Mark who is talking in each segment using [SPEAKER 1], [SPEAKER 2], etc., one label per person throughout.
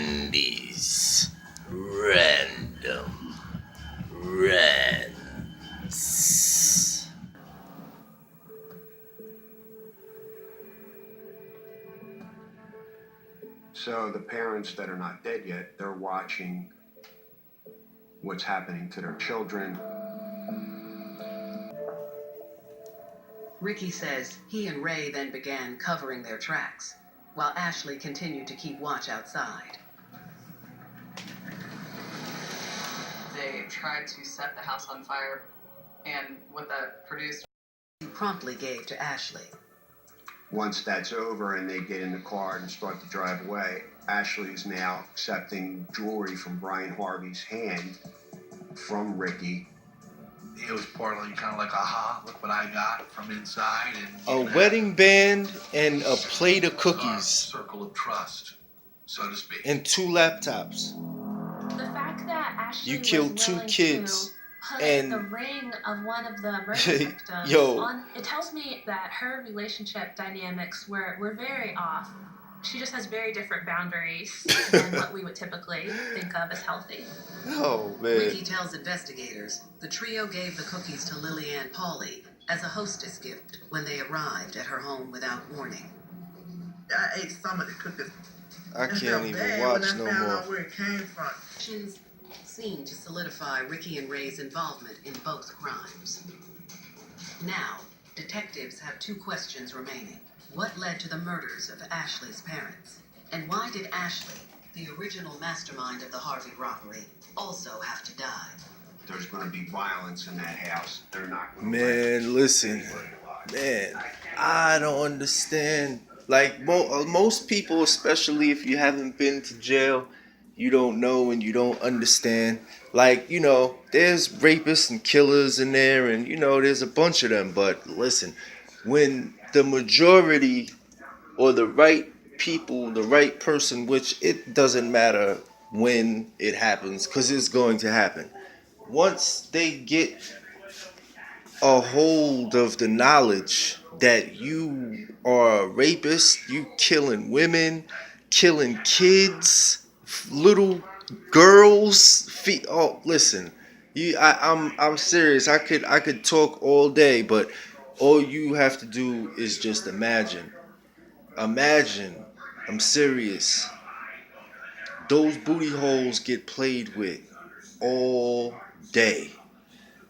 [SPEAKER 1] Randy's Random Rants.
[SPEAKER 2] So the parents that are not dead yet, they're watching what's happening to their children.
[SPEAKER 3] Ricky says he and Ray then began covering their tracks, while Ashley continued to keep watch outside.
[SPEAKER 4] They tried to set the house on fire, and what that produced...
[SPEAKER 3] He promptly gave to Ashley.
[SPEAKER 2] Once that's over and they get in the car and start to drive away, Ashley's now accepting jewelry from Brian Harvey's hand from Ricky.
[SPEAKER 5] It was partly kind of like, aha, look what I got from inside.
[SPEAKER 1] A
[SPEAKER 5] And
[SPEAKER 1] wedding band and a plate of cookies.
[SPEAKER 5] Circle of trust, so to speak.
[SPEAKER 1] And 2 laptops.
[SPEAKER 6] The fact that Ashley
[SPEAKER 1] You killed
[SPEAKER 6] was
[SPEAKER 1] 2
[SPEAKER 6] willing
[SPEAKER 1] kids.
[SPEAKER 6] to put
[SPEAKER 1] And
[SPEAKER 6] the ring of one of the murder victims on, it tells me that her relationship dynamics were very off. She just has very different boundaries than what we would typically think of as healthy.
[SPEAKER 1] Oh, man.
[SPEAKER 3] Ricky tells investigators the trio gave the cookies to Lillian Pauley as a hostess gift when they arrived at her home without warning.
[SPEAKER 7] I ate some of the cookies.
[SPEAKER 1] I can't even watch no more.
[SPEAKER 7] Out where it came from.
[SPEAKER 3] Actions seem to solidify Ricky and Ray's involvement in both crimes. Now, detectives have 2 questions remaining. What led to the murders of Ashley's parents? And why did Ashley, the original mastermind of the Harvey robbery, also have to die?
[SPEAKER 2] There's going to be violence in that house. They're not going to...
[SPEAKER 1] Man, listen. Man, I don't understand. Like, most people, especially if you haven't been to jail, you don't know and you don't understand. Like, you know, there's rapists and killers in there, and, you know, there's a bunch of them. But listen, when the majority or the right people, the right person, which it doesn't matter when it happens, because it's going to happen. Once they get a hold of the knowledge that you are a rapist, you killing women, killing kids, little girls, oh, listen, I'm serious. I could talk all day, but all you have to do is just imagine. Imagine. I'm serious. Those booty holes get played with all day.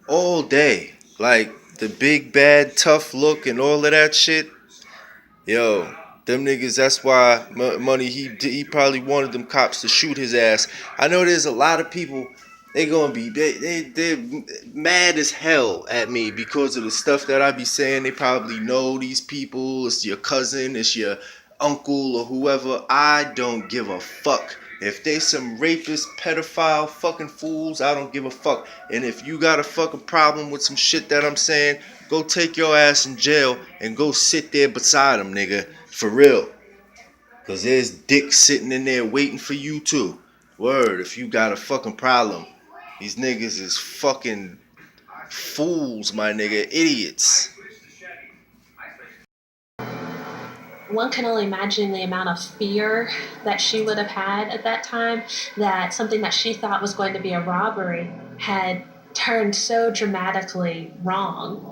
[SPEAKER 1] All day. Like the big, bad, tough look and all of that shit. Yo, them niggas, that's why Money, he probably wanted them cops to shoot his ass. I know there's a lot of people, they're mad as hell at me because of the stuff that I be saying. They probably know these people. It's your cousin, it's your uncle or whoever. I don't give a fuck. If they some rapist, pedophile, fucking fools, I don't give a fuck. And if you got a fucking problem with some shit that I'm saying, go take your ass in jail and go sit there beside them, nigga. For real. Because there's dicks sitting in there waiting for you too. Word, if you got a fucking problem. These niggas is fucking fools, my nigga. Idiots.
[SPEAKER 6] One can only imagine the amount of fear that she would have had at that time, that something that she thought was going to be a robbery had turned so dramatically wrong.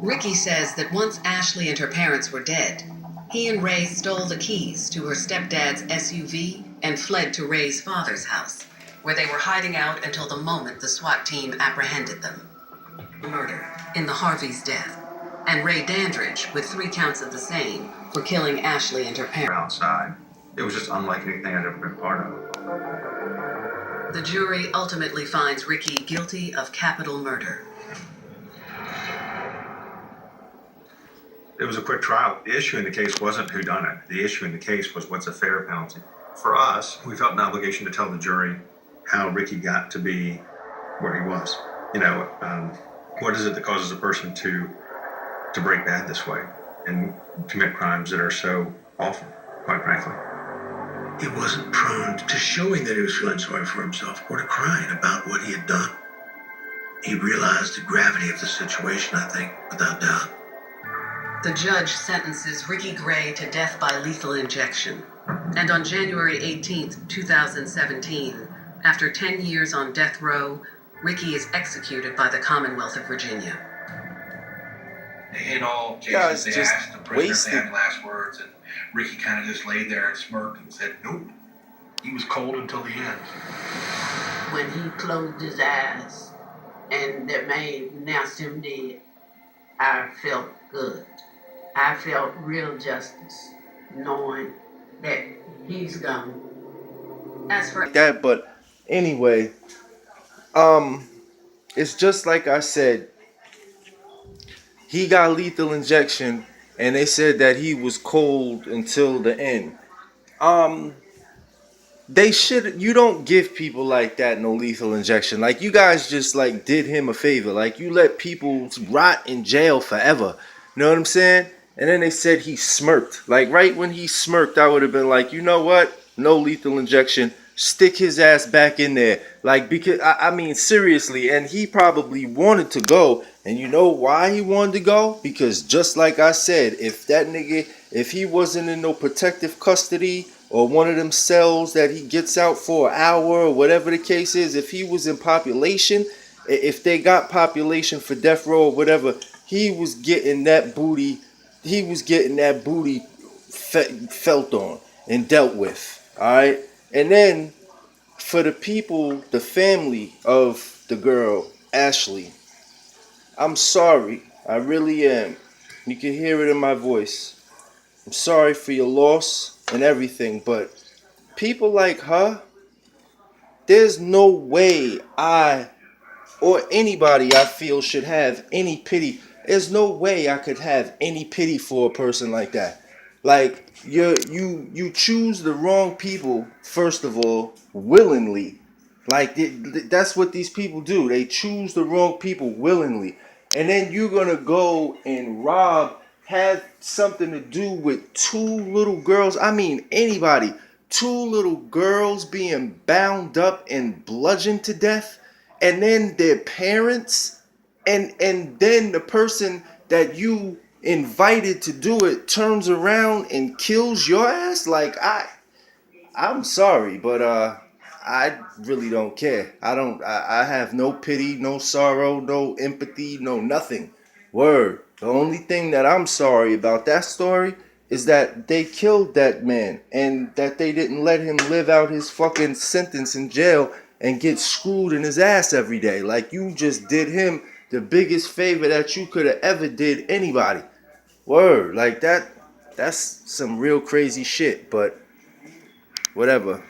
[SPEAKER 3] Ricky says that once Ashley and her parents were dead, he and Ray stole the keys to her stepdad's SUV and fled to Ray's father's house, where they were hiding out until the moment the SWAT team apprehended them. Murder in the Harvey's death, and Ray Dandridge with 3 counts of the same for killing Ashley and her parents.
[SPEAKER 8] Outside, it was just unlike anything I'd ever been part of.
[SPEAKER 3] The jury ultimately finds Ricky guilty of capital murder.
[SPEAKER 8] It was a quick trial. The issue in the case wasn't who done it. The issue in the case was what's a fair penalty. For us, we felt an obligation to tell the jury how Ricky got to be where he was. You know, what is it that causes a person to break bad this way and commit crimes that are so awful, quite frankly?
[SPEAKER 5] He wasn't prone to showing that he was feeling sorry for himself or to crying about what he had done. He realized the gravity of the situation, I think, without doubt.
[SPEAKER 3] The judge sentences Ricky Gray to death by lethal injection, And on January 18th, 2017, after 10 years on death row, Ricky is executed by the Commonwealth of Virginia.
[SPEAKER 5] In all
[SPEAKER 1] Guys,
[SPEAKER 5] cases, they
[SPEAKER 1] just
[SPEAKER 5] asked the prisoner if they
[SPEAKER 1] wasted.
[SPEAKER 5] had last words, and Ricky kind of just laid there and smirked and said, nope. He was cold until the end.
[SPEAKER 7] When he closed his eyes and the maid announced him dead, I felt good. I felt real justice knowing that he's gone.
[SPEAKER 3] As for
[SPEAKER 1] That, but anyway, it's just like I said. He got lethal injection, and they said that he was cold until the end. They should. You don't give people like that no lethal injection. Like, you guys just like did him a favor. Like, you let people rot in jail forever. You know what I'm saying? And then they said he smirked. Like, right when he smirked, I would have been like, you know what? No lethal injection. Stick his ass back in there. Like, because I mean, seriously. And he probably wanted to go. And you know why he wanted to go? Because just like I said, if that nigga, if he wasn't in no protective custody or one of them cells that he gets out for an hour or whatever the case is, if he was in population, if they got population for death row or whatever, he was getting that booty, felt on and dealt with. All right. And then for the people, the family of the girl, Ashley, I'm sorry. I really am. You can hear it in my voice. I'm sorry for your loss and everything, but people like her, there's no way I or anybody I feel should have any pity. There's no way I could have any pity for a person like that. Like, you choose the wrong people, first of all, willingly. Like, that's what these people do. They choose the wrong people willingly. And then you're gonna go and have something to do with two little girls. I mean, anybody. Two little girls being bound up and bludgeoned to death, and then their parents, and then the person that you invited to do it turns around and kills your ass. Like, I'm sorry, but I really don't care. I have no pity, no sorrow, no empathy, no nothing. Word. The only thing that I'm sorry about that story is that they killed that man and that they didn't let him live out his fucking sentence in jail and get screwed in his ass every day. Like, you just did him the biggest favor that you could have ever did anybody. Word. Like, that's some real crazy shit, but whatever.